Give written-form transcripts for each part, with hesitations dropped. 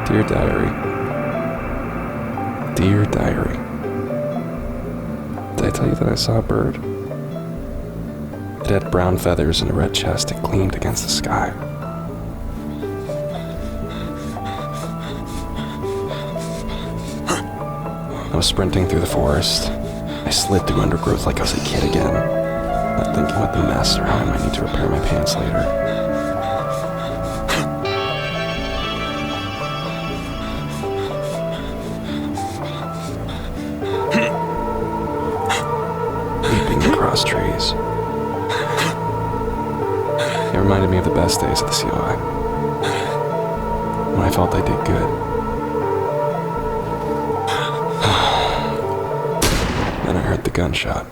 Dear Diary. Dear Diary. Did I tell you that I saw a bird? It had brown feathers and a red chest. It gleamed against the sky. I was sprinting through the forest. I slid through undergrowth like I was a kid again, not thinking about the mess or how I might need to repair my pants later. Leaping across trees. It reminded me of the best days of the COI, when I felt I did good. Then I heard the gunshot.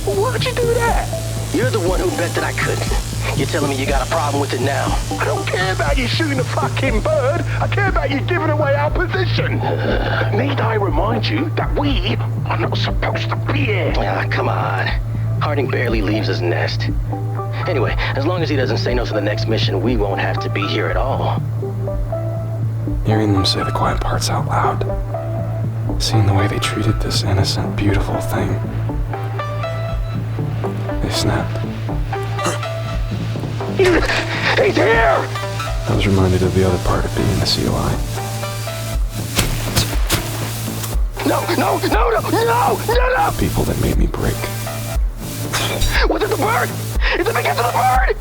Why'd you do that? You're the one who bet that I couldn't. You're telling me you got a problem with it now. I don't care about you shooting a fucking bird. I care about you giving away our position. Need I remind you that we are not supposed to be here? Ah, come on. Harding barely leaves his nest. Anyway, as long as he doesn't say no to the next mission, we won't have to be here at all. Hearing them say the quiet parts out loud, seeing the way they treated this innocent, beautiful thing, they snapped. He's here! I was reminded of the other part of being in the COI. No! The people that made me break. Was it the bird? Is it because of the bird?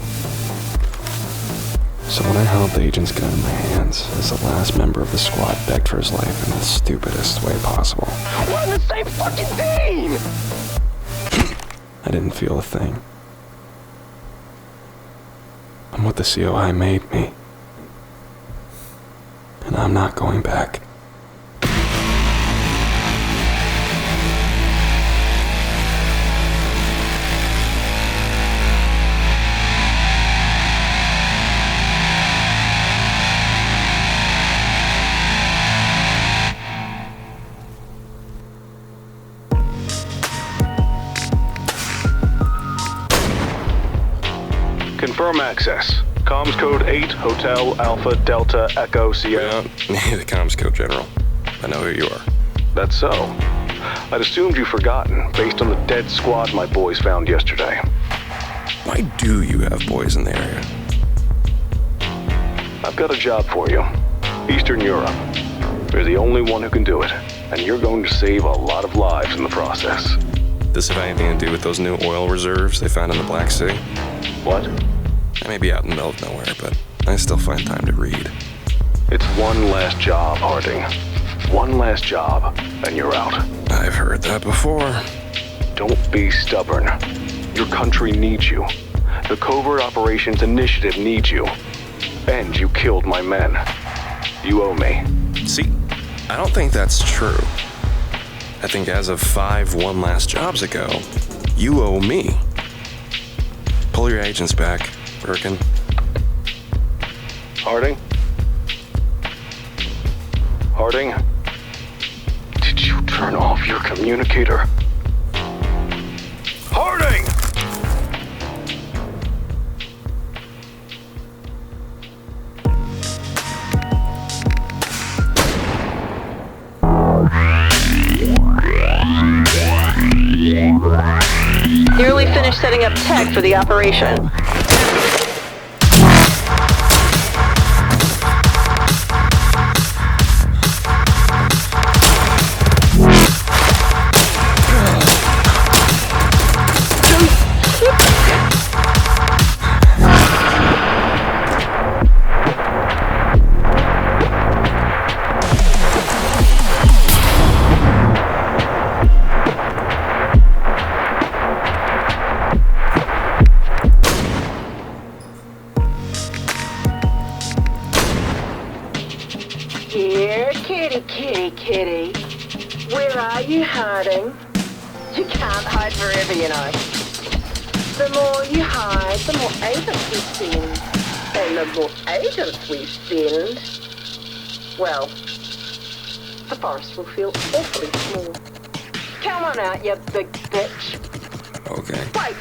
So when I held the agent's gun in my hands, as the last member of the squad begged for his life in the stupidest way possible, We're on the same fucking team! I didn't feel a thing. I'm what the COI made me. And I'm not going back. Confirm access. Comms code 8, Hotel Alpha Delta Echo Sierra. Yeah, the comms code, General. I know who you are. That's so. I'd assumed you'd forgotten, based on the dead squad my boys found yesterday. Why do you have boys in the area? I've got a job for you. Eastern Europe. You're the only one who can do it, and you're going to save a lot of lives in the process. This have anything to do with those new oil reserves they found in the Black Sea? What? I may be out in the middle of nowhere, but I still find time to read. It's one last job, Harding. One last job, and you're out. I've heard that before. Don't be stubborn. Your country needs you. The Covert Operations Initiative needs you. And you killed my men. You owe me. See, I don't think that's true. I think as of 5 one last jobs ago, you owe me. Pull your agents back, Birkin. Harding? Harding? Did you turn off your communicator? Harding! Nearly finished setting up tech for the operation. Here, kitty. Where are you hiding? You can't hide forever, you know. The more you hide, the more agents we send. And the more agents we send, well, the forest will feel awfully small. Come on out, you big bitch. Okay. Wait!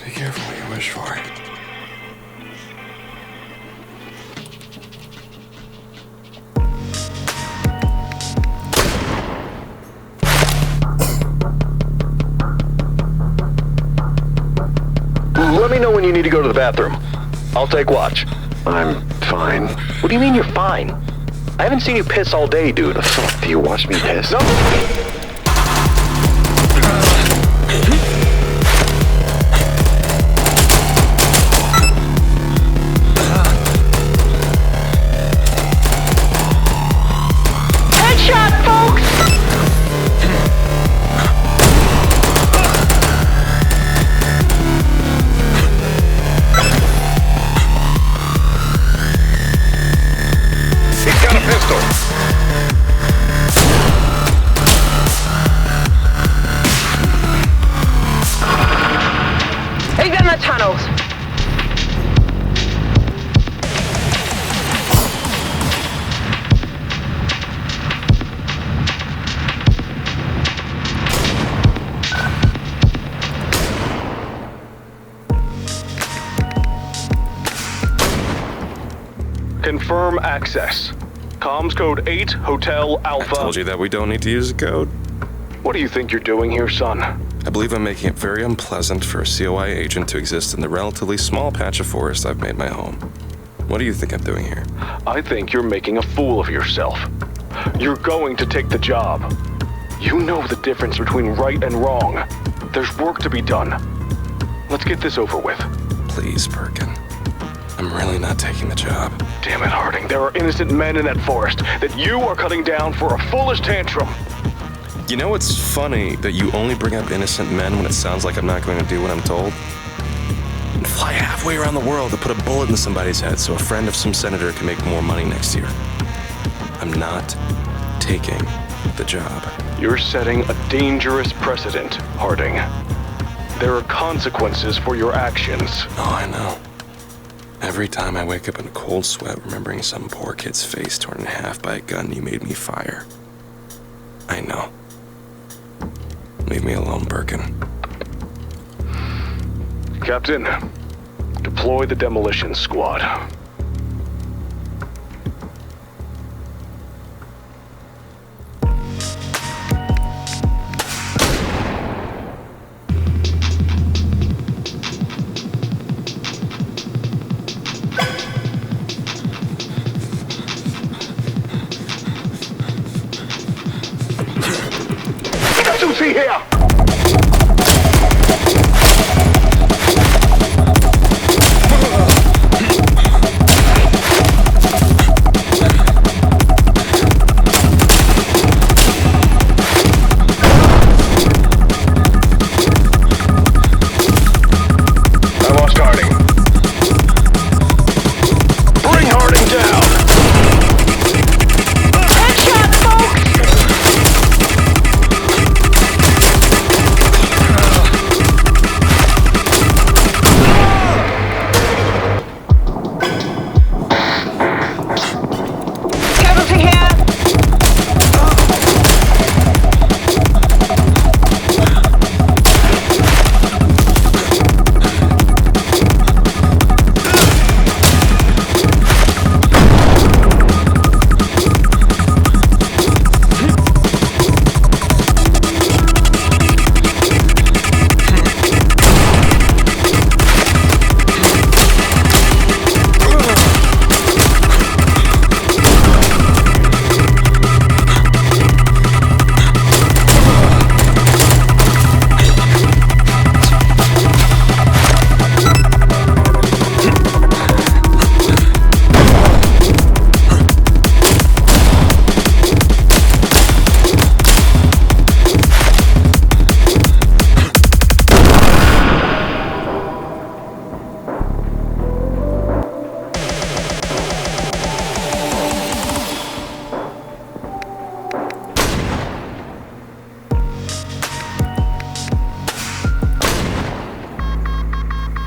Be careful what you wish for. Let me know when you need to go to the bathroom. I'll take watch. I'm fine. What do you mean you're fine? I haven't seen you piss all day, dude. Fuck, do you watch me piss? No. Headshot, folks! He's got a pistol. He's in the tunnels. Confirm access. Comms code 8, Hotel Alpha. I told you that we don't need to use a code. What do you think you're doing here, son? I believe I'm making it very unpleasant for a COI agent to exist in the relatively small patch of forest I've made my home. What do you think I'm doing here? I think you're making a fool of yourself. You're going to take the job. You know the difference between right and wrong. There's work to be done. Let's get this over with. Please, Birkin. I'm really not taking the job. Damn it, Harding. There are innocent men in that forest that you are cutting down for a foolish tantrum. You know what's funny? That you only bring up innocent men when it sounds like I'm not going to do what I'm told? And fly halfway around the world to put a bullet in somebody's head so a friend of some senator can make more money next year. I'm not taking the job. You're setting a dangerous precedent, Harding. There are consequences for your actions. Oh, I know. Every time I wake up in a cold sweat remembering some poor kid's face torn in half by a gun you made me fire. I know. Leave me alone, Birkin. Captain, deploy the demolition squad. Casualty here! I lost Harding. Bring Harding down! Headshot, folks! Casualty here!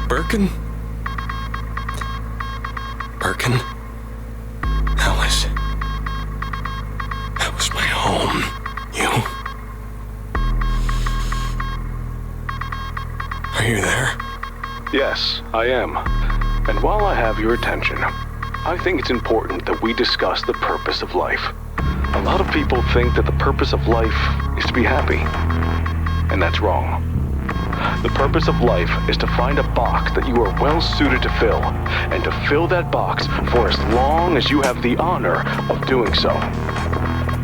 Birkin? Birkin? That was my home. You? Are you there? Yes, I am. And while I have your attention, I think it's important that we discuss the purpose of life. A lot of people think that the purpose of life is to be happy. And that's wrong. The purpose of life is to find a box that you are well suited to fill, and to fill that box for as long as you have the honor of doing so.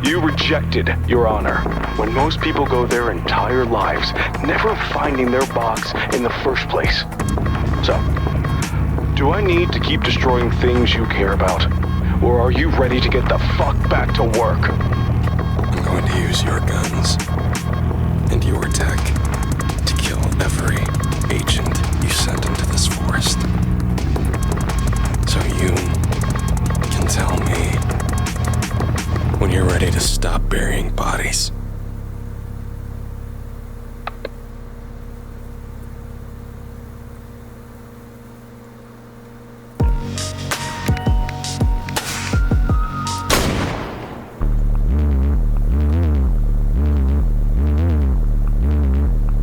You rejected your honor when most people go their entire lives never finding their box in the first place. So, do I need to keep destroying things you care about? Or are you ready to get the fuck back to work? I'm going to use your guns and your tech to kill every agent you sent into this forest. So you can tell me when you're ready to stop burying bodies.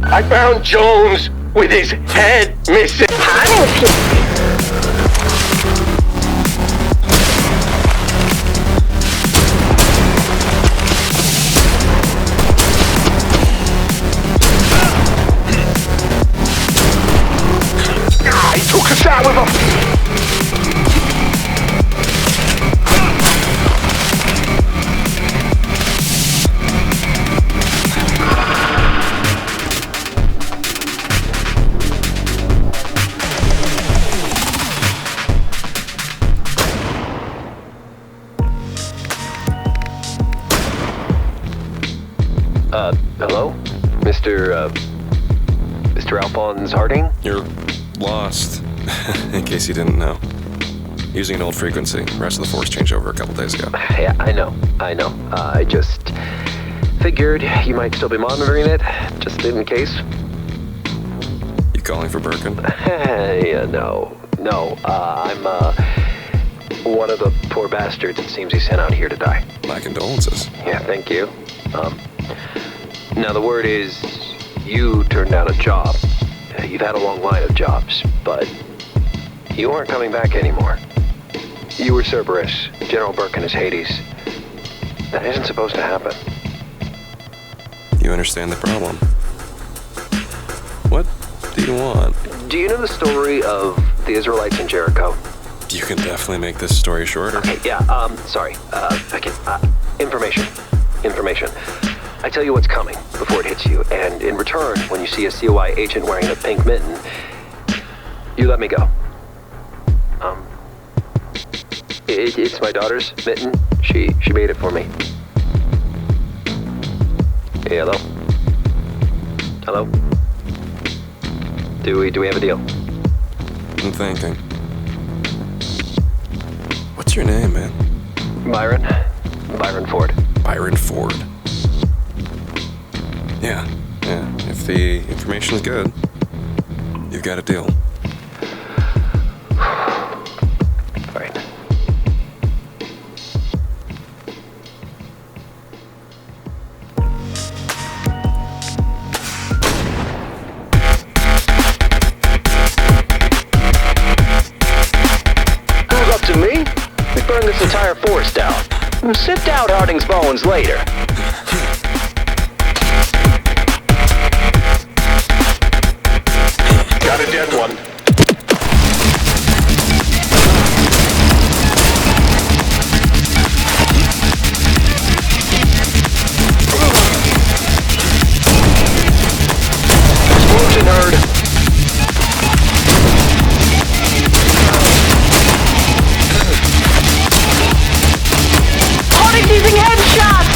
I found Jones with his head missing. He took us out with a... Hello? Mr. Alphonse Harding? You're lost, in case you didn't know. Using an old frequency. The rest of the force changed over a couple days ago. Yeah, I know. I just figured you might still be monitoring it, just in case. You calling for Birkin? Yeah, no. I'm, one of the poor bastards it seems he sent out here to die. My condolences. Yeah, thank you. Now the word is, you turned down a job. You've had a long line of jobs, but you aren't coming back anymore. You were Cerberus, General Birkin is Hades. That isn't supposed to happen. You understand the problem. What do you want? Do you know the story of the Israelites in Jericho? You can definitely make this story shorter. Okay, yeah, sorry. Information. I tell you what's coming before it hits you, and in return, when you see a COI agent wearing a pink mitten, you let me go. It's my daughter's mitten. She made it for me. Hey, hello? Hello? Do we have a deal? I'm thinking. What's your name, man? Byron Ford. Byron Ford. Yeah. If the information's good, you've got a deal. Right. Goes up to me? We burn this entire forest down. Sift out Harding's bones later. Got a dead one. Explosion heard. Harding's using headshots!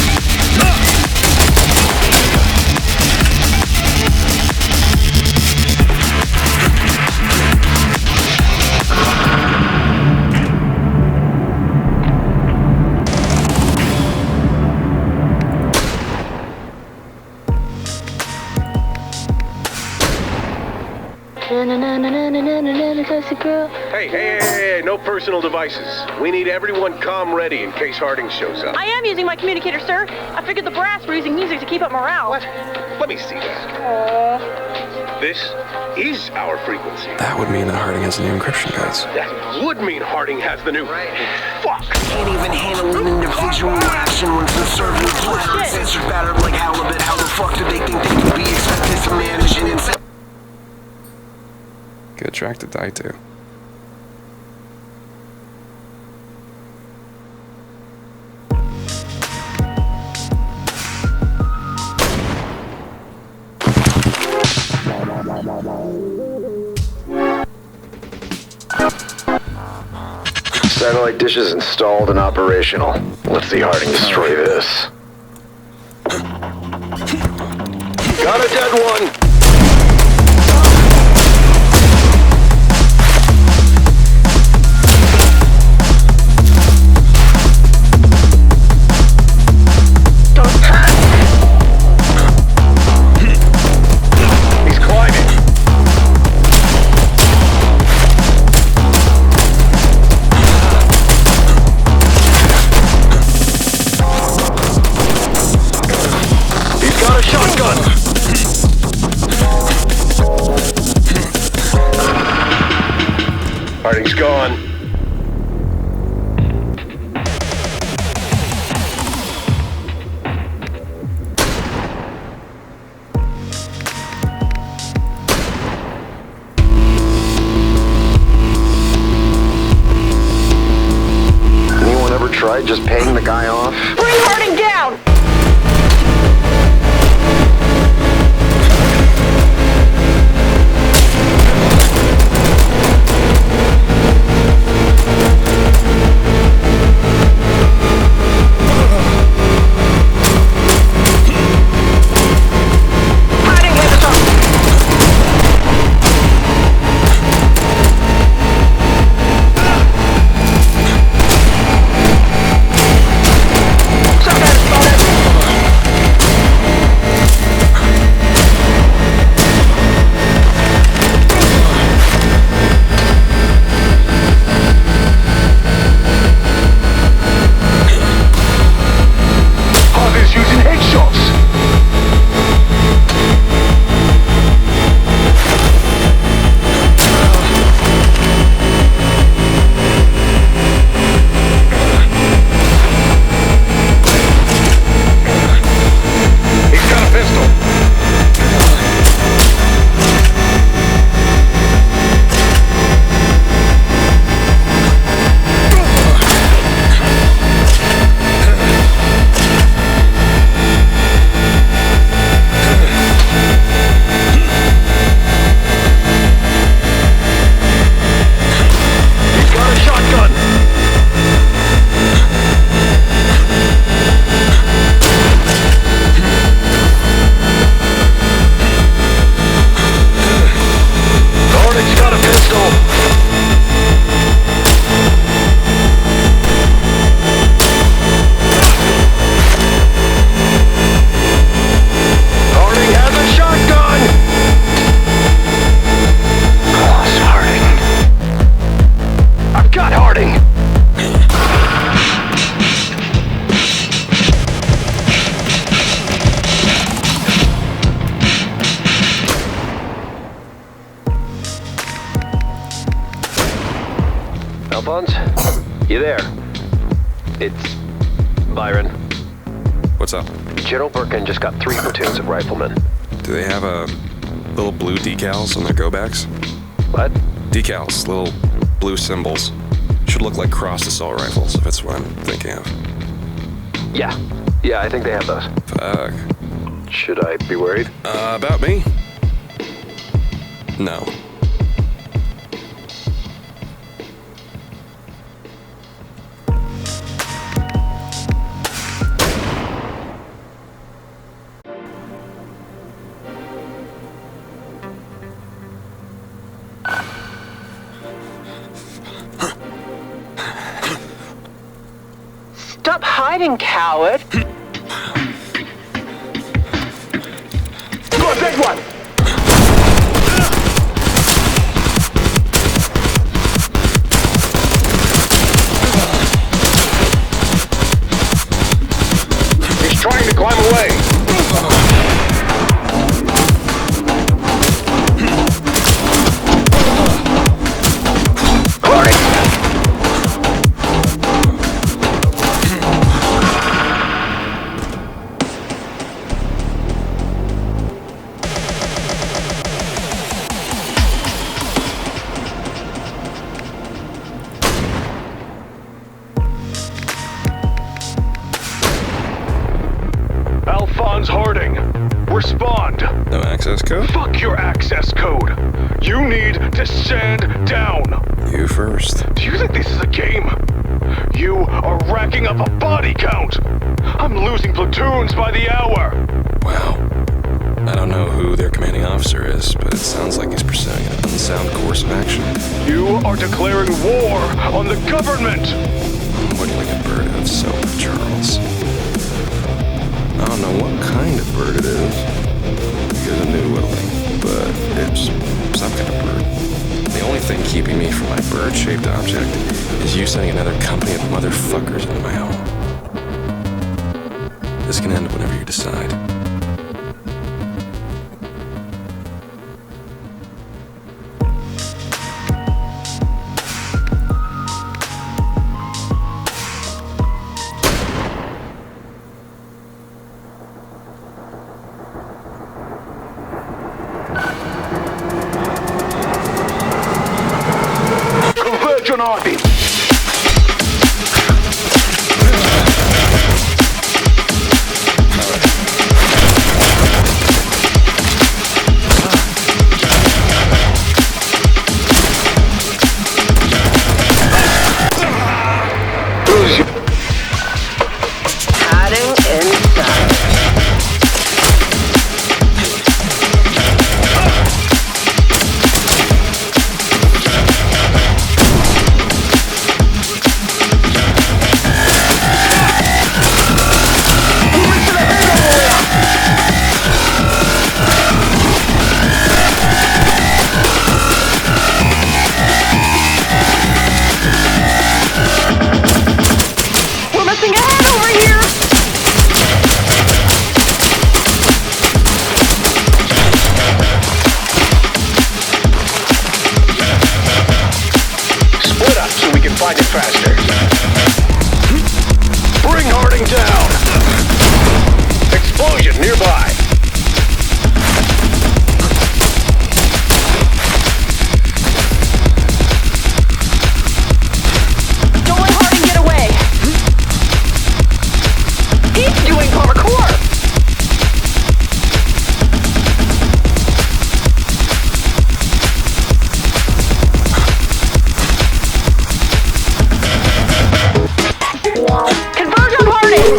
Hey, no personal devices. We need everyone comm ready in case Harding shows up. I am using my communicator, sir. I figured the brass were using music to keep up morale. What? Let me see that. Aww. This is our frequency. That would mean that Harding has the new encryption codes. That would mean Harding has the new... Fuck! Can't even handle an individual action when conservative plans. Sensors battered like halibut. How the fuck do they think they can be expected to manage an insect? Good track to die to. Satellite dishes installed and operational. Let's see Harding destroy this. Got a dead one! Harding's gone. Anyone ever tried just paying the guy off? Bring Harding down! Alphonse? You there? It's Byron. What's up? General Birkin just got 3 platoons of riflemen. Do they have little blue decals on their go backs? What? Decals, little blue symbols. Should look like crossed assault rifles, if that's what I'm thinking of. Yeah, I think they have those. Fuck. Should I be worried? About me? No. Stop hiding, coward! Got a dead one! He's trying to climb away. Alphonse Harding. Respond. No access code? Fuck your access code. You need to stand down. You first. Do you think this is a game? You are racking up a body count. I'm losing platoons by the hour. Wow. I don't know who their commanding officer is, but it sounds like he's pursuing an unsound course of action. You are declaring war on the government. What like a bird of soap, Charles? I don't know what kind of bird it is. Because I knew Willie, but it's some kind of bird. The only thing keeping me from my bird-shaped object is you sending another company of motherfuckers into my home. This can end whenever you decide. Converge on Arby. Hiding inside. We're missing a head over here! Split up so we can find it faster. Bring Harding down. Explosion nearby. Don't let Harding get away. He's doing parkour. Converge on Harding.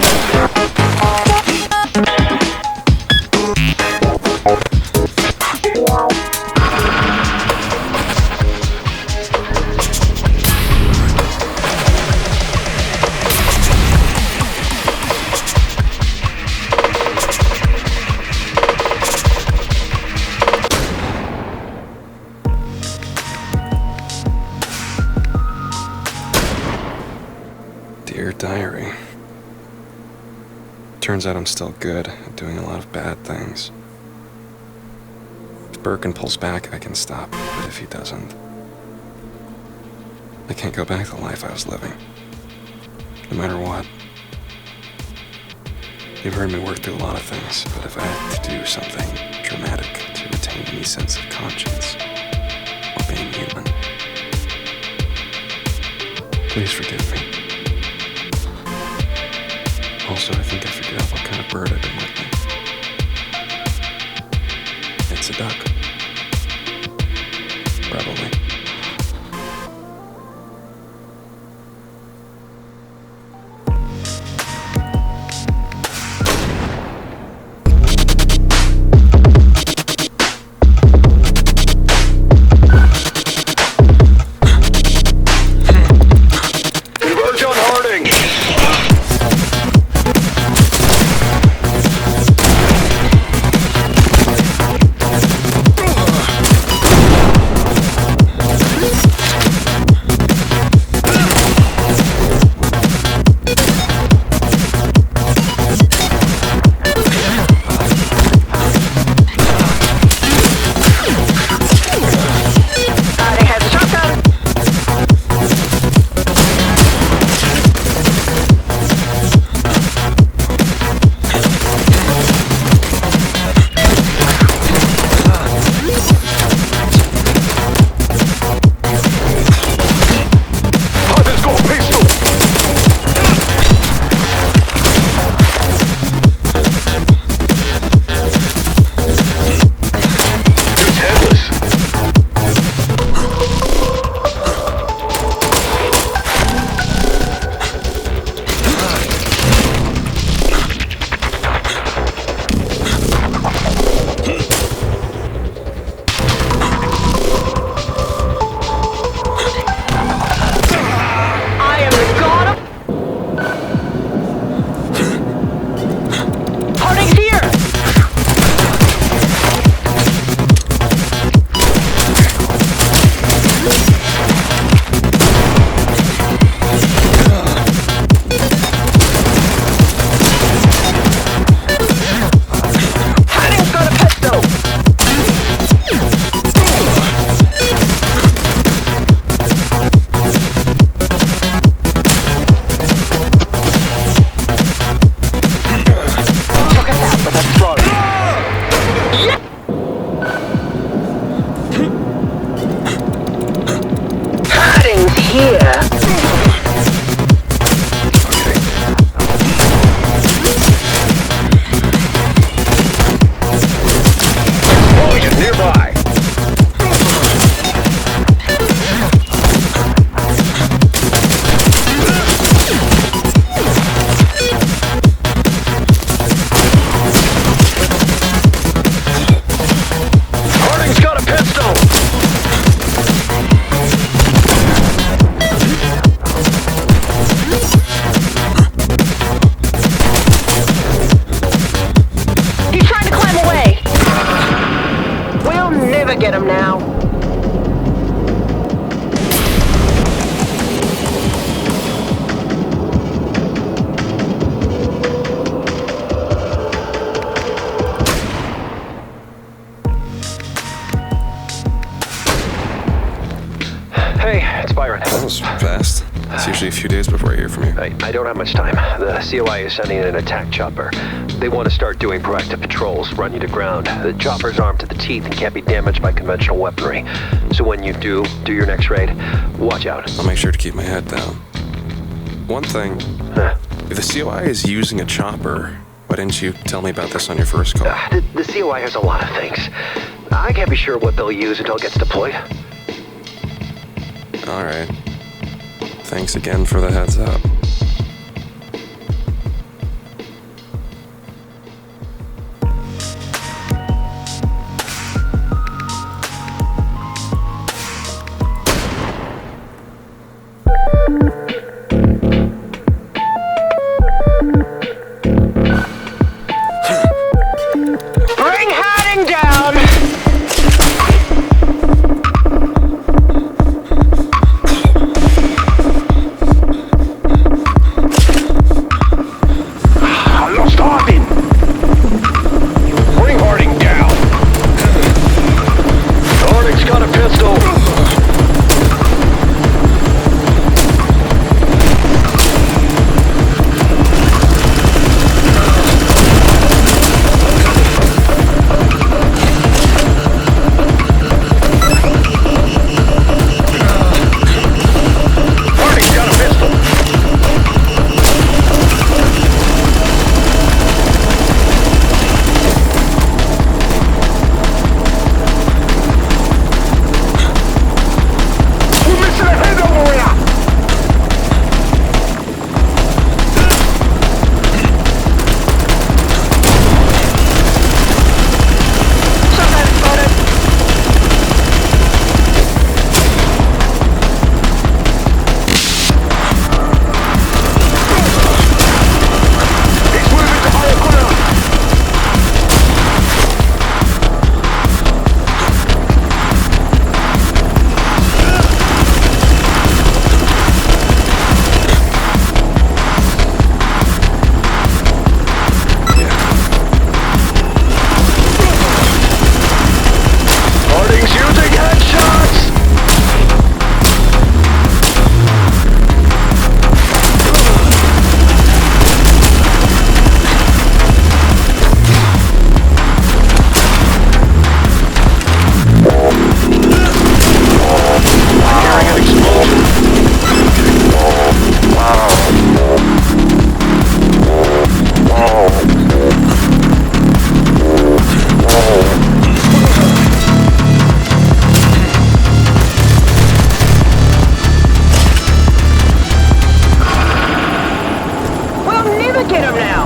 Dear Diary. Turns out I'm still good at doing a lot of bad things. If Birkin pulls back, I can stop, but if he doesn't, I can't go back to the life I was living. No matter what. You've heard me work through a lot of things, but if I had to do something dramatic to retain any sense of conscience or being human, please forgive me. Also, I think I figured out what kind of bird I've been with me. It's a duck. Probably. Converge on Harding. usually a few days before I hear from you. I don't have much time. The COI is sending in an attack chopper. They want to start doing proactive patrols, run you to ground. The chopper's armed to the teeth and can't be damaged by conventional weaponry. So when you do your next raid, watch out. I'll make sure to keep my head down. One thing, if the COI is using a chopper, why didn't you tell me about this on your first call? The COI has a lot of things. I can't be sure what they'll use until it gets deployed. All right. Thanks again for the heads up. Bring Harding down! I lost Harding. Bring Harding down. Harding's got a pistol. Harding's got a pistol. We're missing a head over here. Sometimes spotted. He's moving to higher ground. Harding's using headshots. Hearing an explosion. We'll never get him now!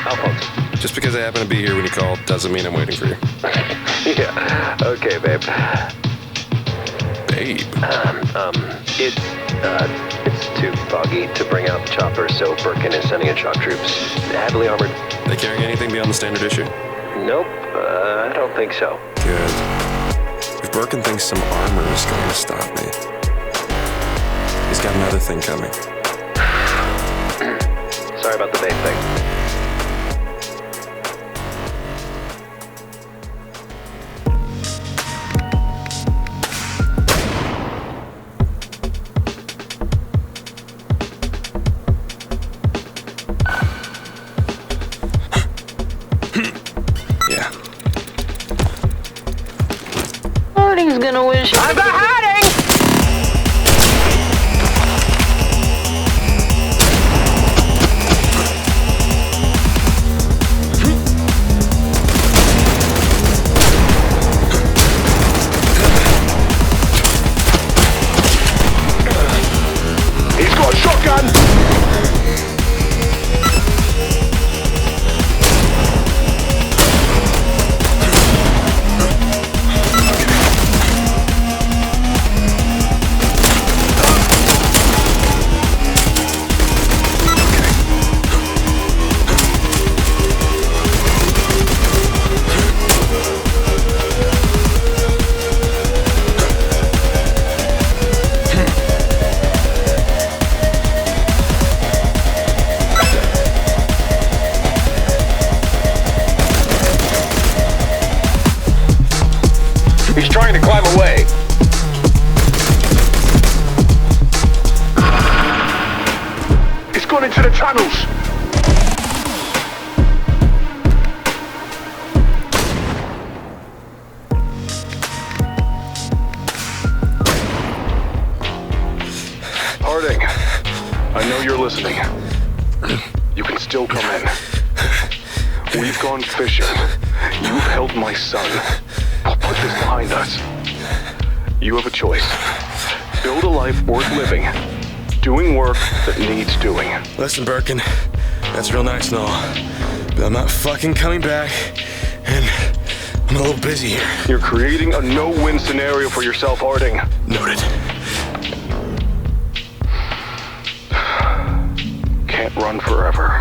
Alphonse. Just because I happen to be here when you called doesn't mean I'm waiting for you. Yeah. Okay, babe. Babe. It's too foggy to bring out the chopper, so Birkin is sending in shock troops. Heavily armored. They carrying anything beyond the standard issue? Nope, I don't think so. Good. If Birkin thinks some armor is going to stop me, he's got another thing coming. Sorry about the babe thing. Yeah. Harding's gonna wish. I've got Harding! He's got a shotgun. He's trying to climb away. It's gone into the tunnels. Harding, I know you're listening. You can still come in. We've gone fishing. You've held my son. I'll put this behind us. You have a choice. Build a life worth living. Doing work that needs doing. Listen, Birkin, that's real nice and all, but I'm not fucking coming back, and I'm a little busy here. You're creating a no-win scenario for yourself, Harding. Noted. Can't run forever.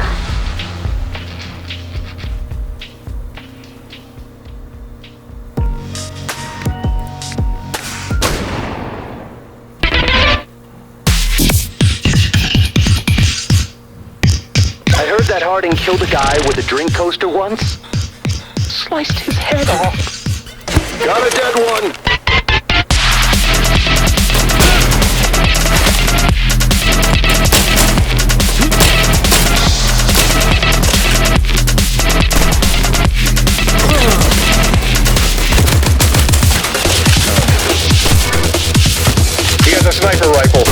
I heard that Harding killed a guy with a drink coaster once. Sliced his head off. Got a dead one! He has a sniper rifle.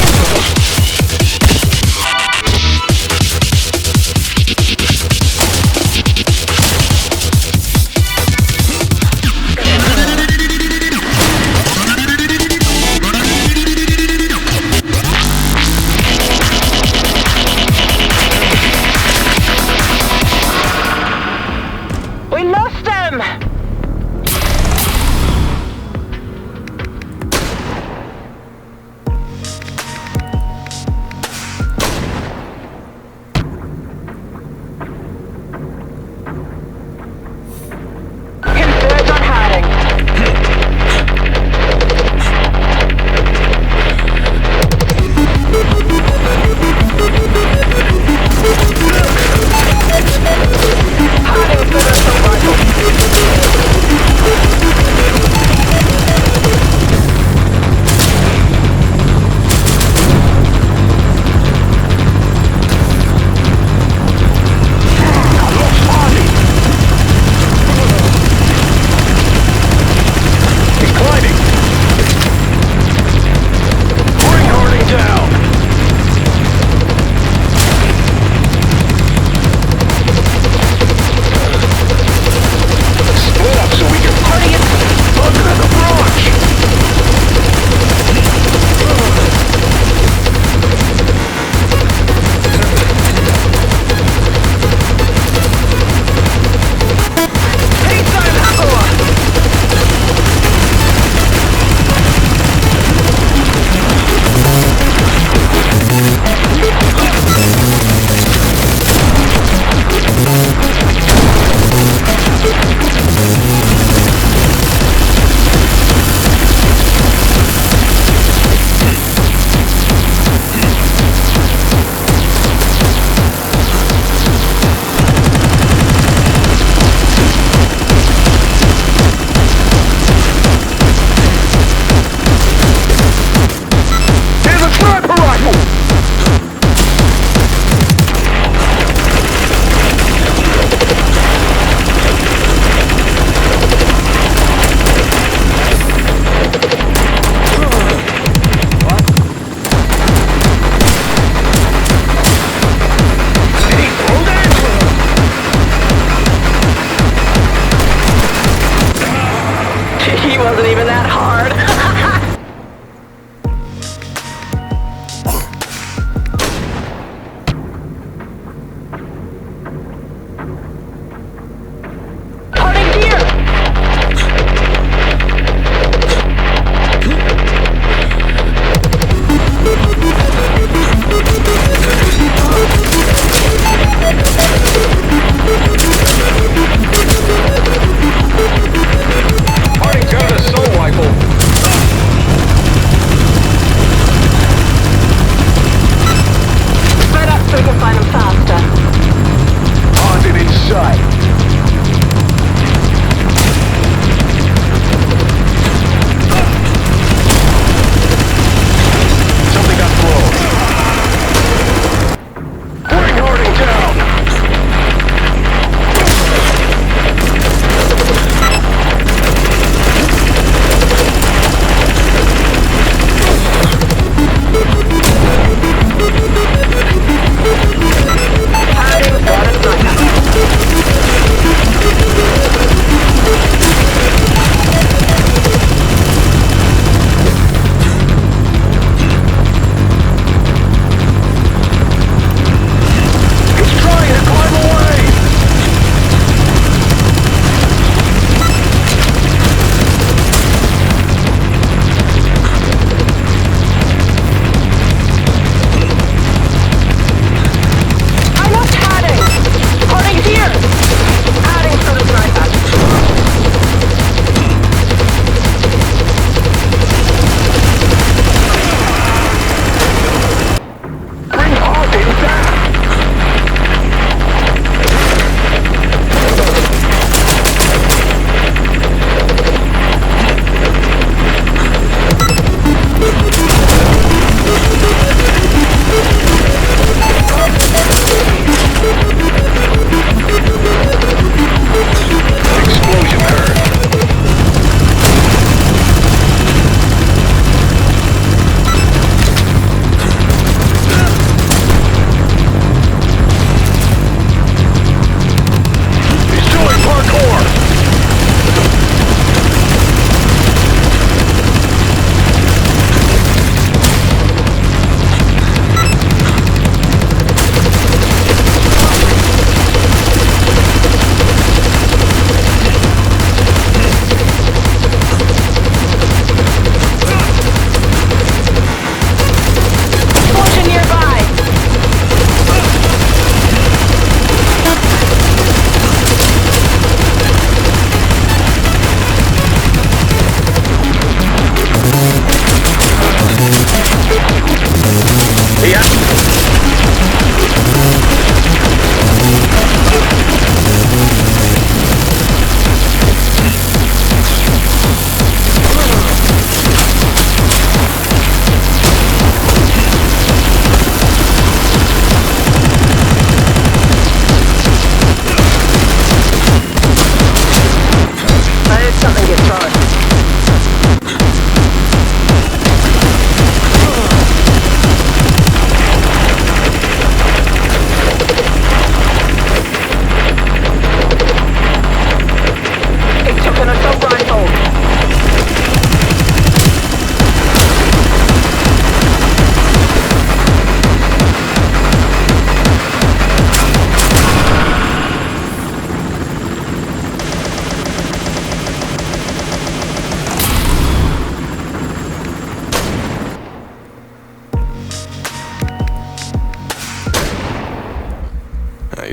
We lost him!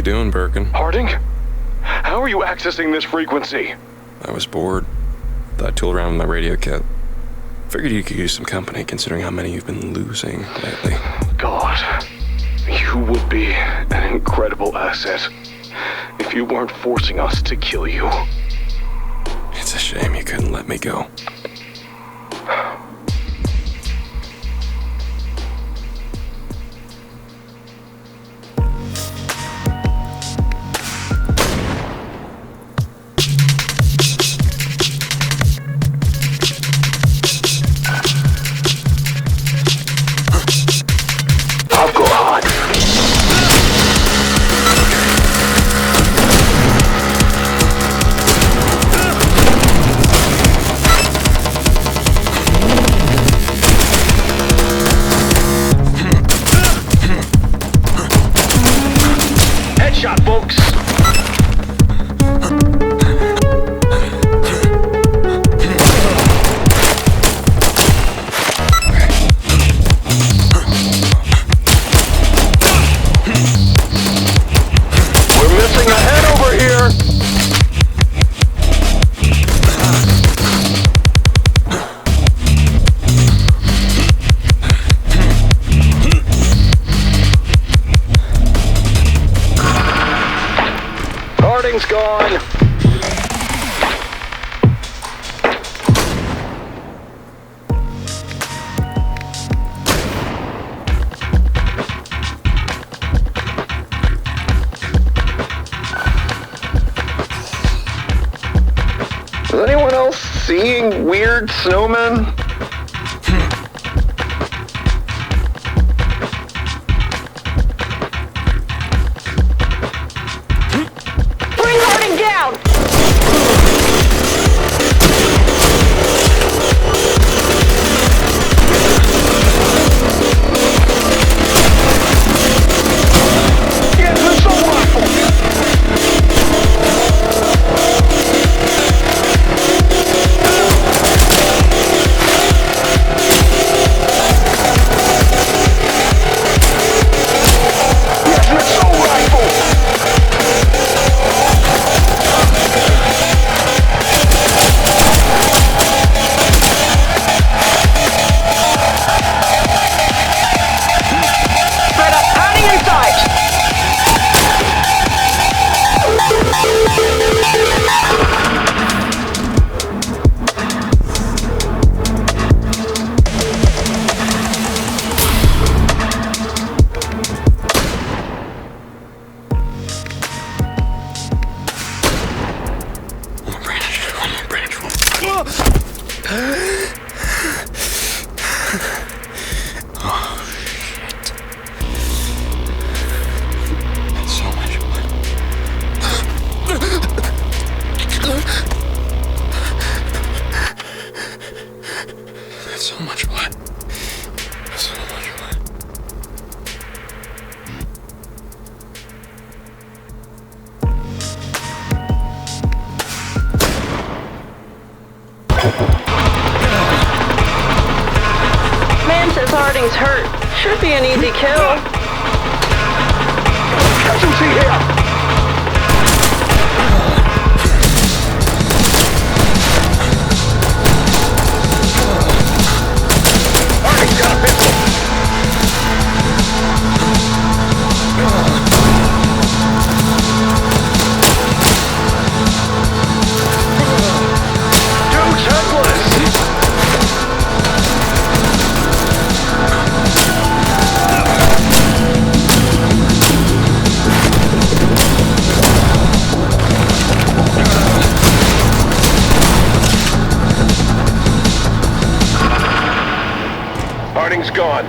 doing, Birkin? Harding? How are you accessing this frequency? I was bored. Thought I'd tool around with my radio kit. Figured you could use some company considering how many you've been losing lately. God, you would be an incredible asset if you weren't forcing us to kill you. It's a shame you couldn't let me go. Headshot, folks! We're missing a head over here! Harding's gone! Is anyone else seeing weird snowmen? Bring Harding down! Get the assault rifle! Get the assault rifle! Spread up, pounding in sight! So much blood. That's so much blood. So much blood. Man says Harding's hurt. Should be an easy kill. Casualty here! Harding's got a pistol! Dude's helpless! Harding's gone.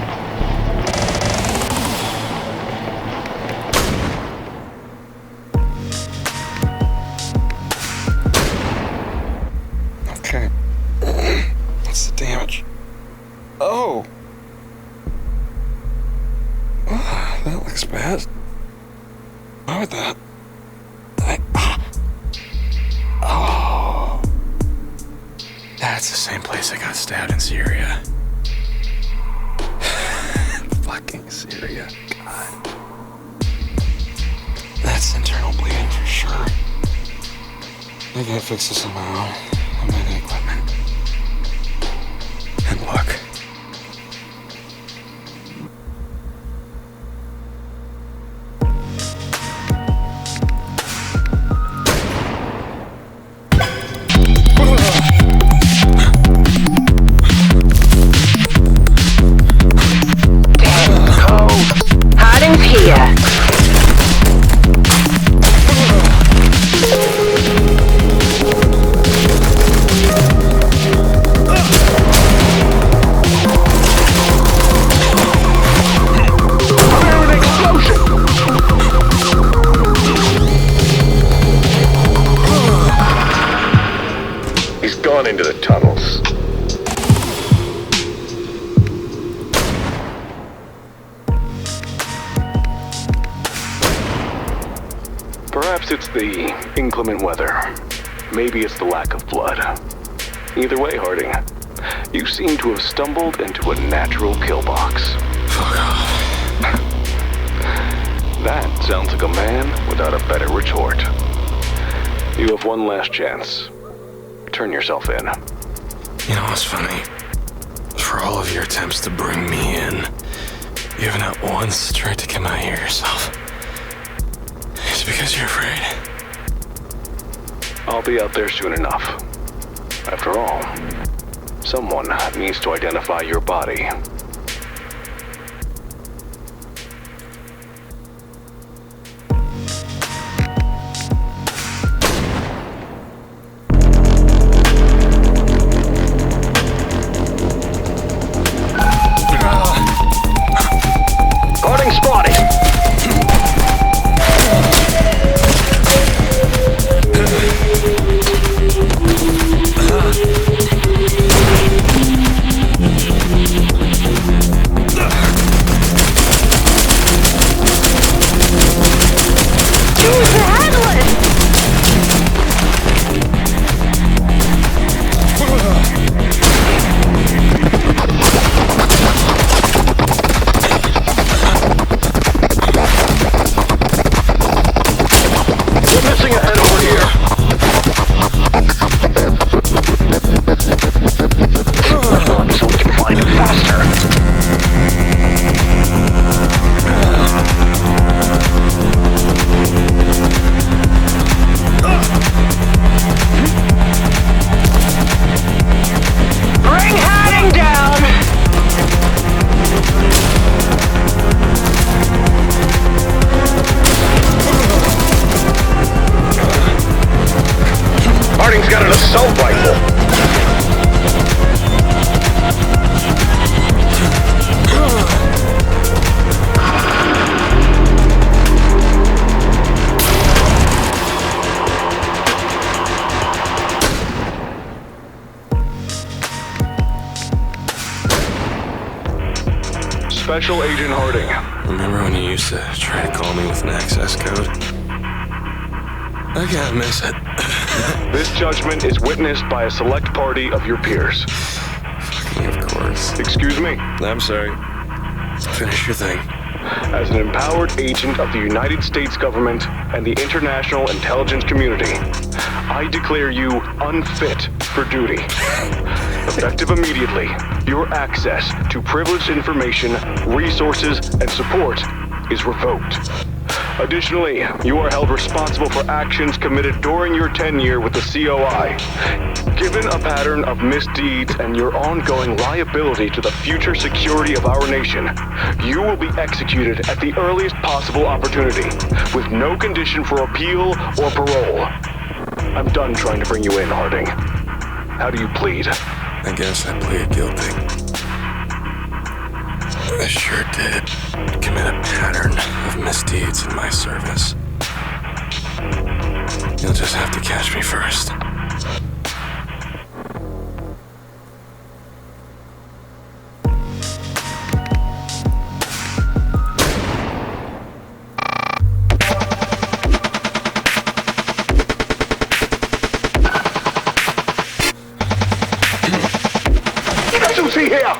Okay. What's the damage? Oh! Oh, that looks bad. Why would that? Oh. That's the same place I got stabbed in Syria. Fucking Syria. God. That's internal bleeding for sure. I gotta fix this on my own. I'm out of equipment. And luck. Harding's here. He's gone into the tunnels. Perhaps it's the inclement weather. Maybe it's the lack of blood. Either way, Harding, you seem to have stumbled into a natural kill box. Fuck off. That sounds like a man without a better retort. You have one last chance. Turn yourself in. You know what's funny? For all of your attempts to bring me in, you have not once tried to come out here yourself. It's because you're afraid. I'll be out there soon enough. After all, someone needs to identify your body. Harding spotted. Harding's got an assault rifle. Special Agent Harding. Remember when you used to try to call me with an access code? I can't miss it. This judgment is witnessed by a select party of your peers. Of course. Excuse me. I'm sorry. Finish your thing. As an empowered agent of the United States government and the international intelligence community, I declare you unfit for duty. Effective immediately, your access to privileged information, resources, and support is revoked. Additionally, you are held responsible for actions committed during your tenure with the COI. Given a pattern of misdeeds and your ongoing liability to the future security of our nation, you will be executed at the earliest possible opportunity, with no condition for appeal or parole. I'm done trying to bring you in, Harding. How do you plead? I guess I plead guilty. I sure did commit a pattern of misdeeds in my service. You'll just have to catch me first. See here!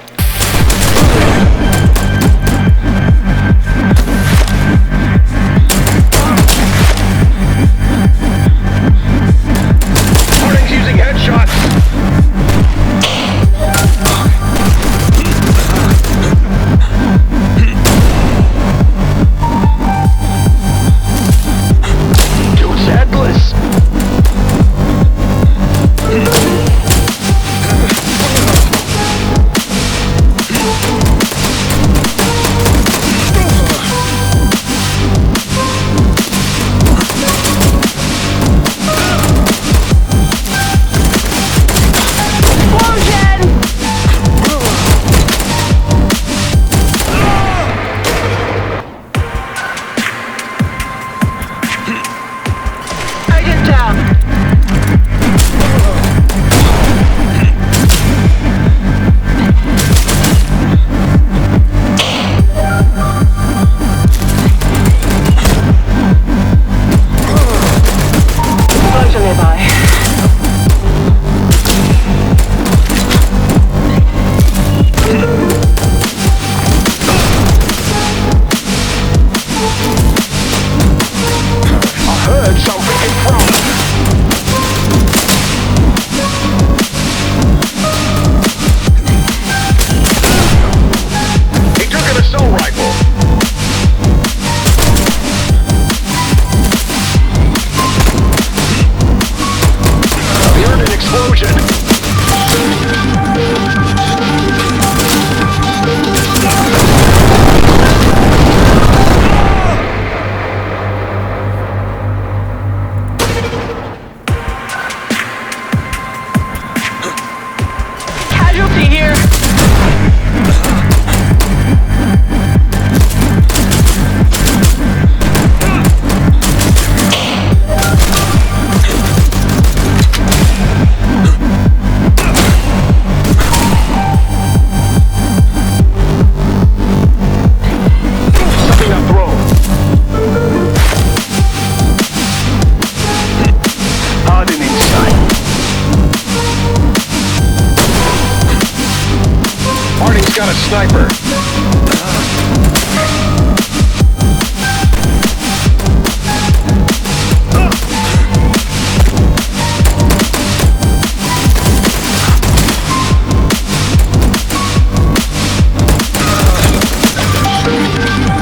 Harding's got a sniper.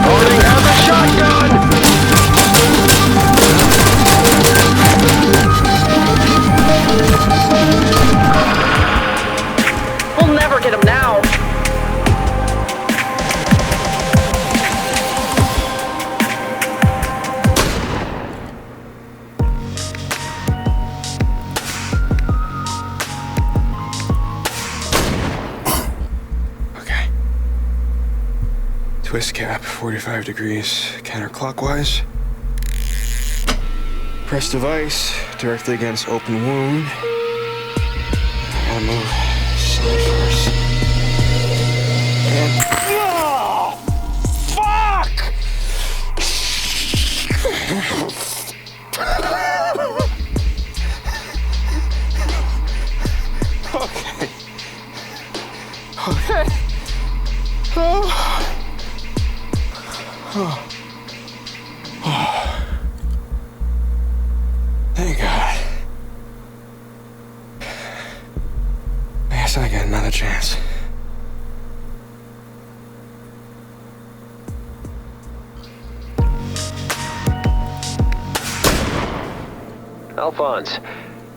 Harding has a shotgun! We'll never get him now. Okay. Twist cap, 45 degrees counterclockwise. Press device directly against open wound. I gotta move side first. And. Oh! Fuck! Okay. Okay. Oh. Oh. Oh. Thank God. I guess I get another chance. Alphonse,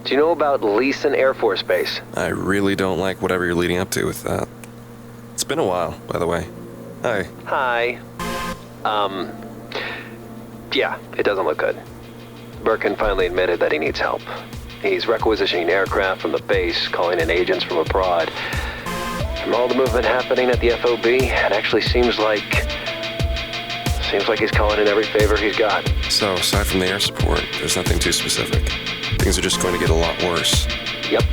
do you know about Leeson Air Force Base? I really don't like whatever you're leading up to with that. It's been a while, by the way. Hi. Hi. Yeah, it doesn't look good. Birkin finally admitted that he needs help. He's requisitioning aircraft from the base, calling in agents from abroad. From all the movement happening at the FOB, it actually seems like he's calling in every favor he's got. So, aside from the air support, there's nothing too specific. Things are just going to get a lot worse. Yep,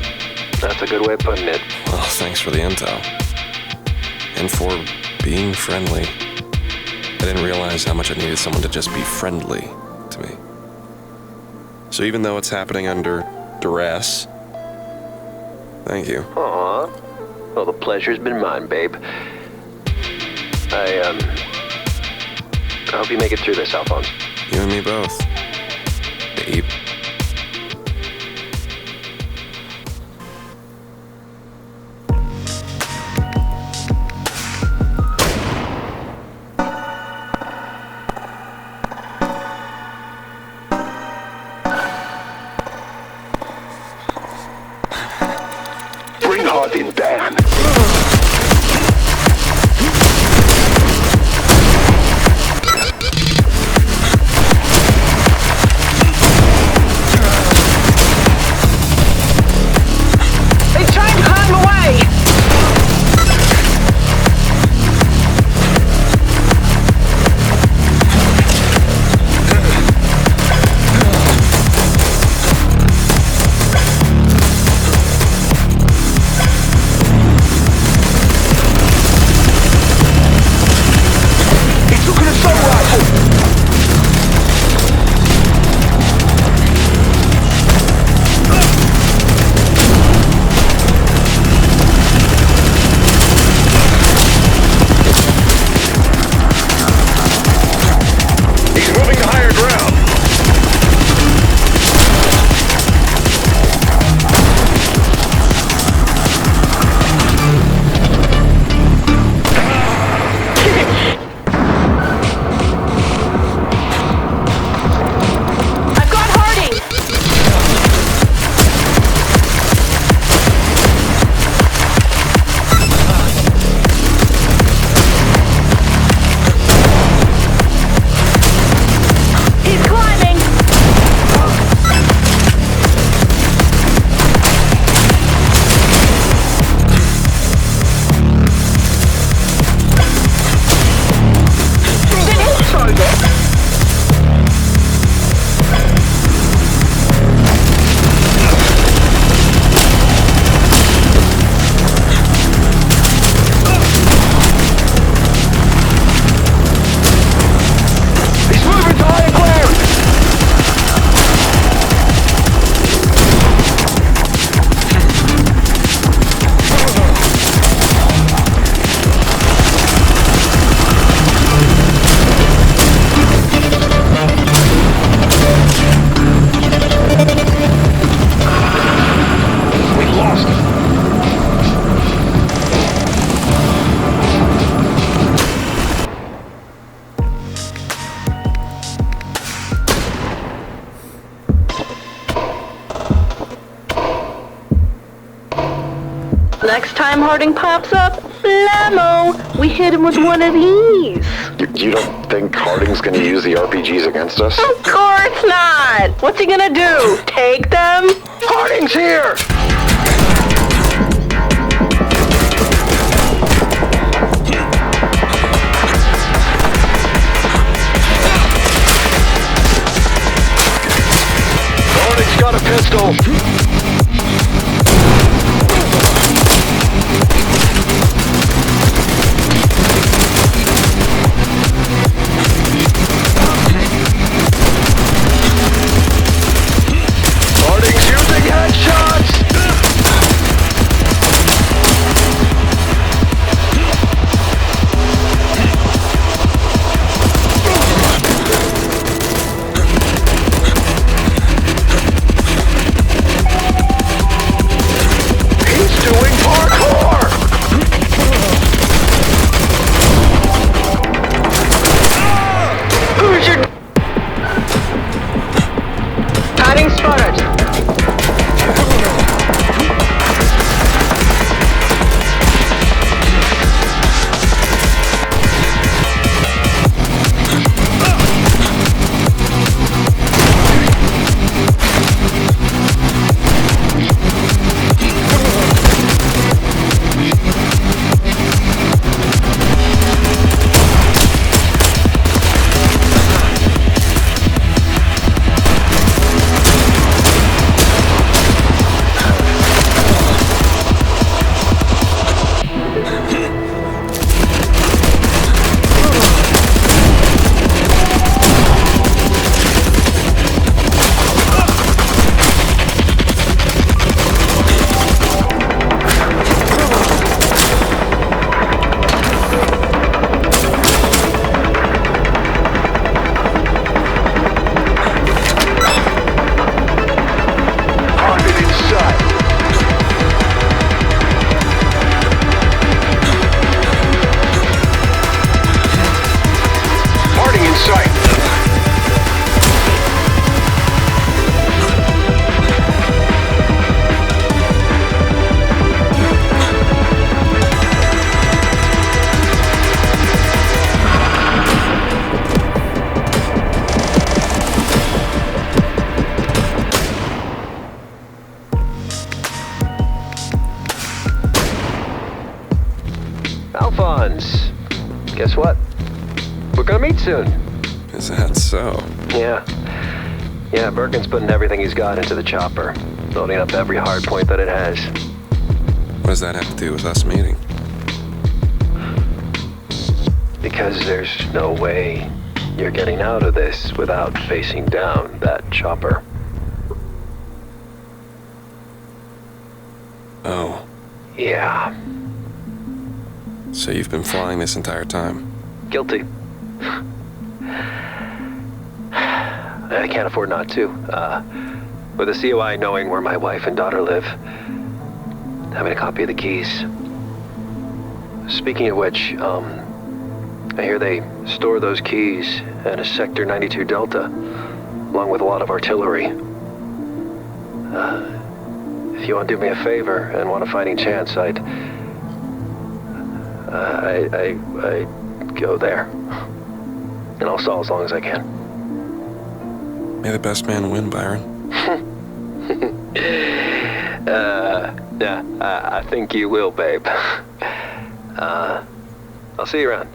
that's a good way of putting it. Well, thanks for the intel. And for being friendly. I didn't realize how much I needed someone to just be friendly to me. So even though it's happening under duress, thank you. Aw. Well, the pleasure's been mine, babe. I hope you make it through this, Alphonse. You and me both, babe. Bring Harding down. Next time Harding pops up, blammo, we hit him with one of these. You don't think Harding's gonna use the RPGs against us? Of course not! What's he gonna do? Take them? Harding's here! Harding's got a pistol. Harding's using headshots! He's doing parkour! Who's your... Harding spotted. Alphonse, guess what? We're gonna meet soon. Is that so? Yeah, Birkin's putting everything he's got into the chopper, loading up every hard point that it has. What does that have to do with us meeting? Because there's no way you're getting out of this without facing down that chopper. Oh. Yeah. So you've been flying this entire time? Guilty. I can't afford not to. With a COI knowing where my wife and daughter live, having a copy of the keys. Speaking of which, I hear they store those keys in a Sector 92 Delta, along with a lot of artillery. If you want to do me a favor and want a fighting chance, I'd go there. And I'll stall as long as I can. May the best man win, Byron. Yeah, I think you will, babe. I'll see you around.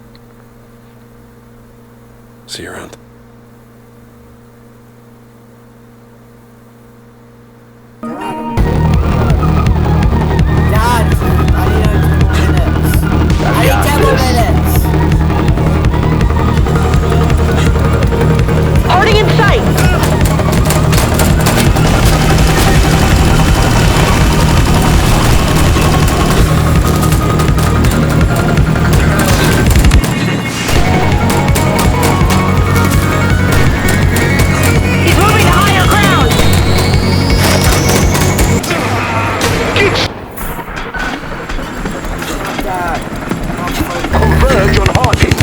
See you around. Dad, I need 10 more minutes. Harding in sight! Converge on Harding.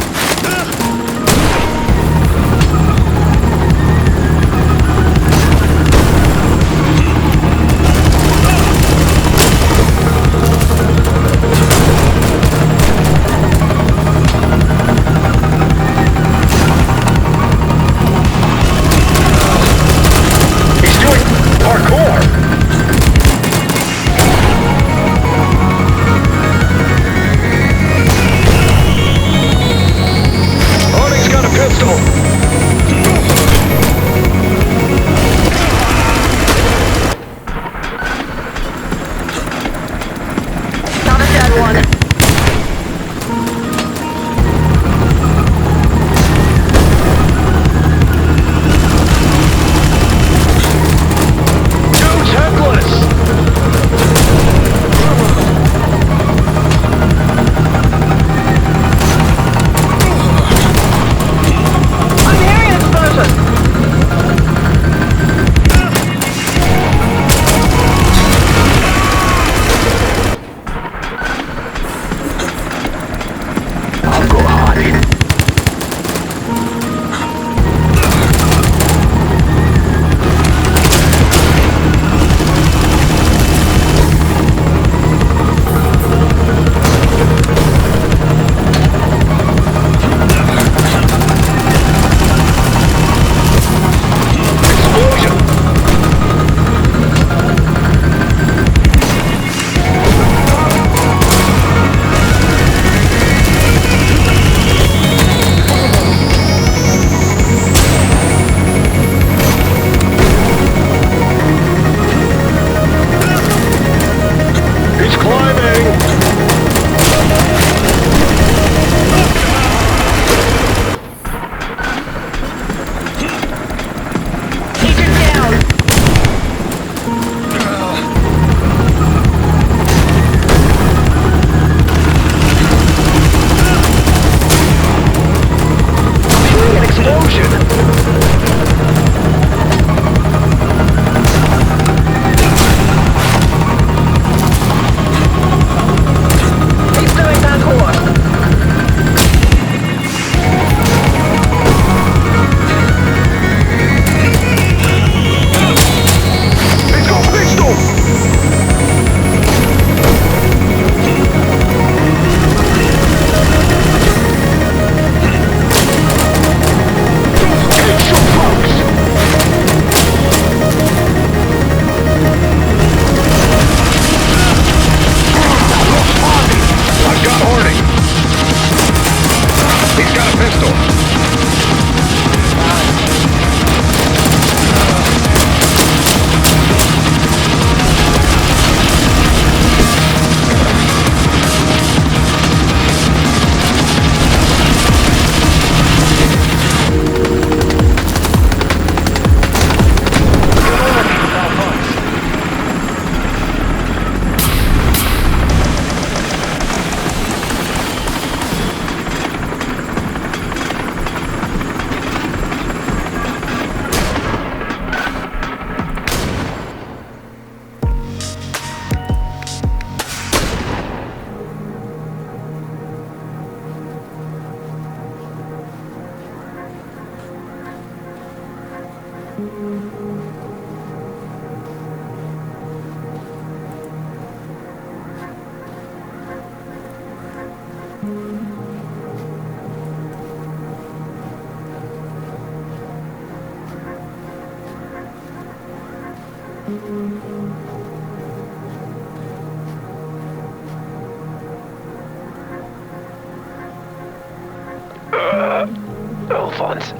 Alphonse.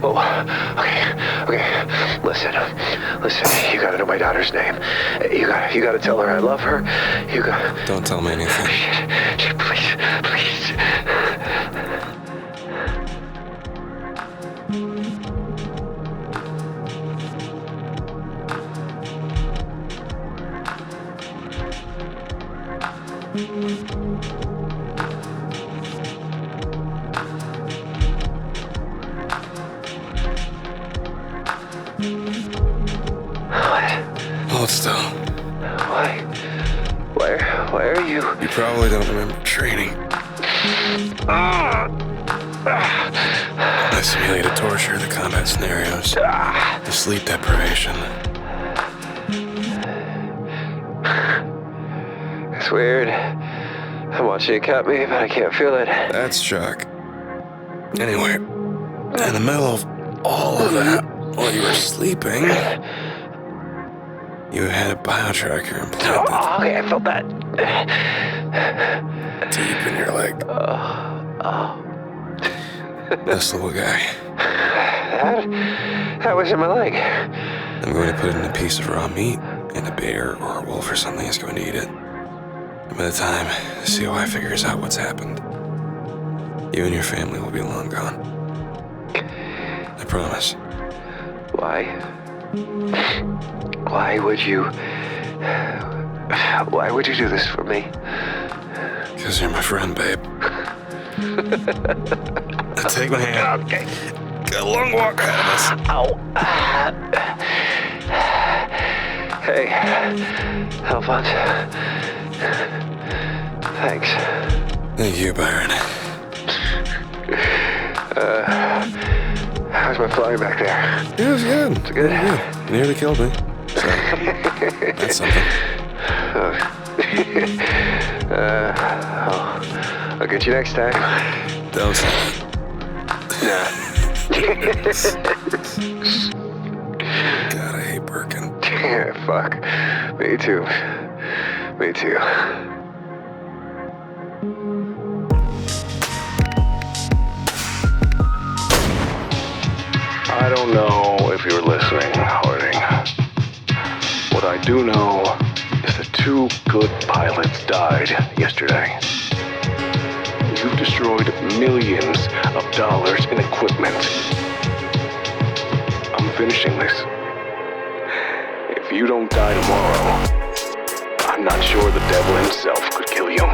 Oh, okay. Listen, you gotta know my daughter's name. You gotta tell her I love her. You gotta... Don't tell me anything. Shit, please. Hold still. Why are you... You probably don't remember training. I simulated torture, the combat scenarios, the sleep deprivation. It's weird. I'm watching you cut me, but I can't feel it. That's Chuck. Anyway, in the middle of all of that, while you were sleeping, you had a biotracker implanted. Oh, okay, I felt that. Deep in your leg. This little guy. That was in my leg. I'm going to put it in a piece of raw meat, and a bear or a wolf or something is going to eat it. And by the time the COI figures out what's happened, you and your family will be long gone. I promise. Why? Why would you do this for me? Because you're my friend, babe. Take my hand. Okay. Got a long walk ahead of us. Ow. Hey, Alphonse. Thanks. Thank you, Byron. How's my flying back there? It was good. It's good? Yeah. You nearly killed me. So, that's something. I'll get you next time. Don't say that. God, I hate Birkin. Yeah, fuck. Me too. I don't know if you're listening, Harding. What I do know is that 2 good pilots died yesterday. You've destroyed millions of dollars in equipment. I'm finishing this. If you don't die tomorrow, I'm not sure the devil himself could kill you.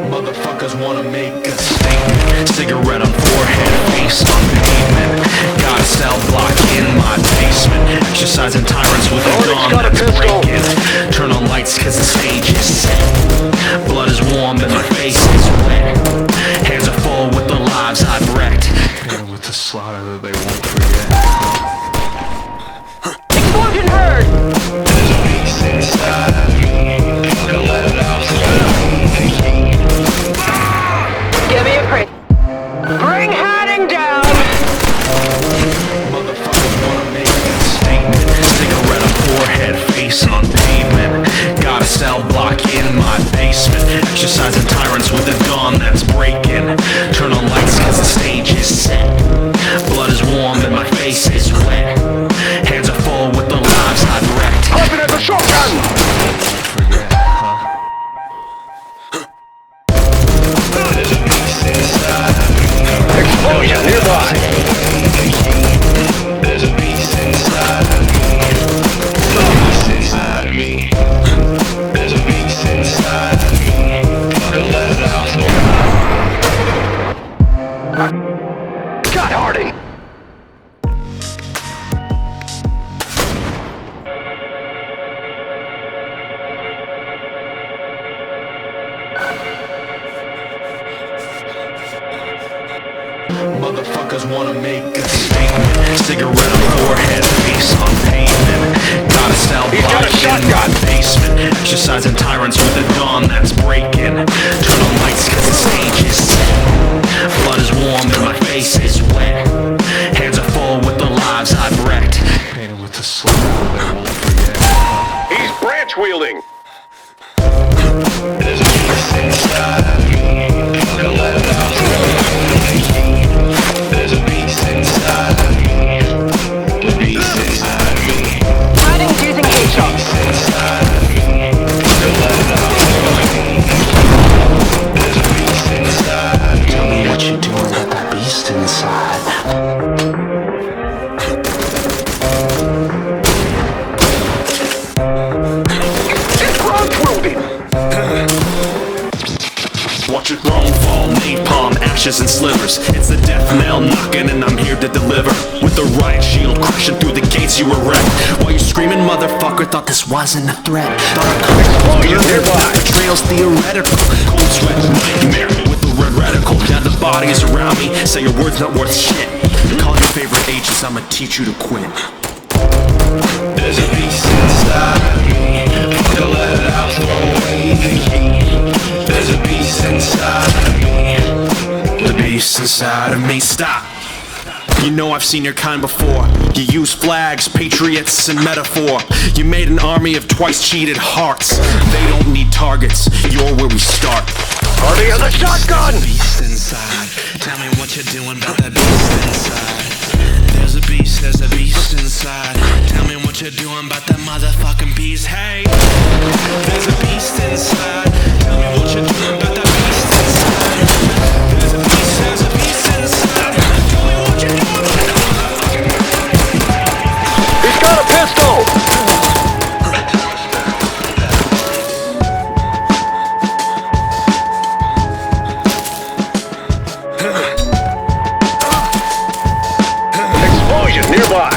Motherfuckers wanna make a statement. Cigarette on forehead, face on pavement. Got a cell block in my basement. Exercising tyrants with a gun that's breaking. Turn on lights cause the stage is set. Blood is warm and my face is wet. Hands are full with the lives I've wrecked. And with the slaughter that they won't forget. Explosion heard! There's a beast inside of me. Fucking let it out. Give me a break. Bring Harding down! Motherfuckers wanna make a statement. Cigarette on forehead, face on pavement. Got a cell block in my basement. Exercising tyrants with a gun that's breaking. Turn on lights cause the stage is set. Blood is warm and my face is wet. Hands are full with the lives I've wrecked. Open as a shotgun! Forget, huh? Explosion nearby! There's a beast inside of me. There's a beast inside of me. There's a beast inside of me. Motherfuckers wanna make a statement. Cigarette on forehead, face on pavement. Got a cell block in my basement. Exercising tyrants with the dawn that's breaking. Turn on lights cause the stage is set. Blood is warm and my face is wet. Hands are full with the lives I've wrecked. Painted with the slur that I won't forget. He's branch wielding. There's a beast inside me. Don't let it out. There's a beast inside me. The beast inside me. Hiding's using headshots. Beast inside me. Don't let it out. There's a beast inside me. Tell me what you're doing at that beast inside. It's branch wielding. Watch your throne fall, napalm, ashes and slivers. It's the death knell knocking and I'm here to deliver. With the riot shield crashing through the gates you erect. While you screaming, motherfucker, thought this wasn't a threat. Thought I could nearby. Betrayal's theoretical. Cold sweat, nightmare with the red radical. Now the bodies around me say your word's not worth shit. Call your favorite agents, I'ma teach you to quit. There's a beast inside me. Don't let it out, throw away the key. There's a beast inside me. The beast inside of me. Stop. You know I've seen your kind before. You use flags, patriots, and metaphor. You made an army of twice cheated hearts. They don't need targets. You're where we start. Harding has a shotgun. Beast inside. Tell me what you're doing about that beast inside. There's a beast inside. Tell me what you're doing about that motherfucking beast. Hey, there's a beast inside. Tell me what you're doing about that beast inside. There's a beast inside. Tell me what you're doing about that motherfucking beast. He's got a pistol. Explosion nearby.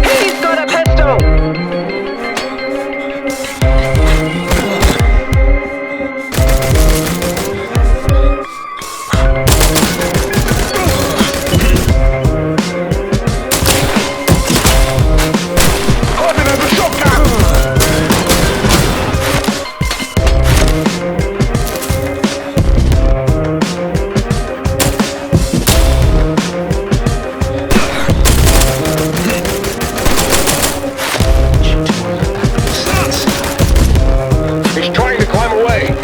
He's got a pistol. Harding has a shotgun. He's trying to climb away.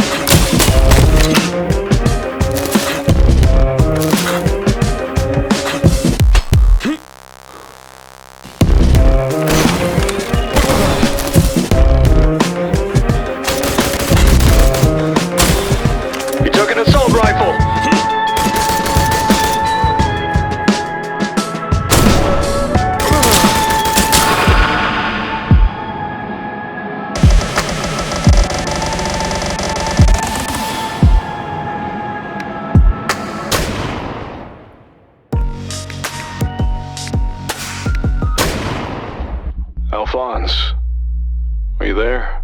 He took an assault rifle. Alphonse, are you there?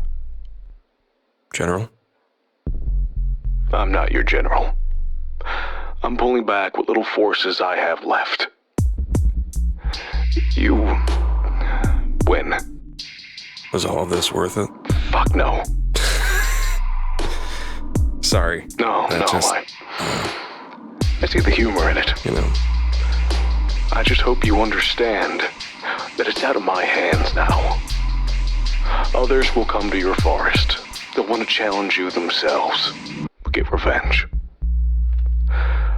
General? I'm not your general. I'm pulling back what little forces I have left. You win. Was all of this worth it? Fuck no. Sorry. No, I see the humor in it. You know, I just hope you understand that it's out of my hands now. Others will come to your forest. They'll want to challenge you themselves. Get revenge.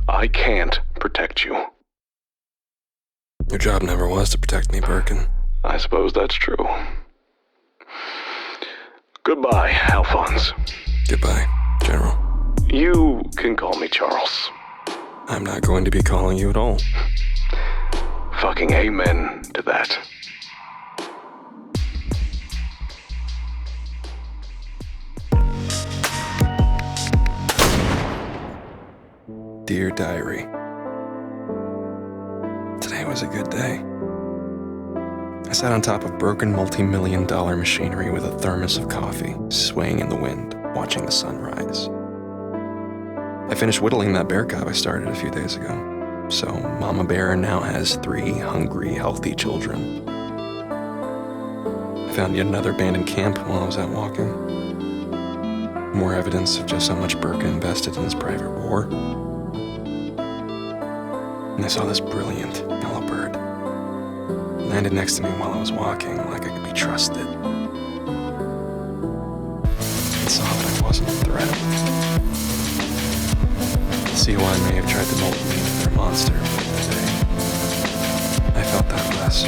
I can't protect you. your job never was to protect me, Birkin. I suppose that's true. Goodbye, Alphonse. Goodbye, General. You can call me Charles. I'm not going to be calling you at all. Fucking amen to that. Dear Diary, today was a good day. I sat on top of broken multi-million-dollar machinery with a thermos of coffee, swaying in the wind, watching the sun rise. I finished whittling that bear cub I started a few days ago, so Mama Bear now has 3 hungry, healthy children. I found yet another abandoned camp while I was out walking. More evidence of just how much Birkin invested in his private war. And I saw this brilliant yellow bird. Landed next to me while I was walking, like I could be trusted. I saw that I wasn't a threat. COI may have tried to mold me into their monster, but today I felt that less.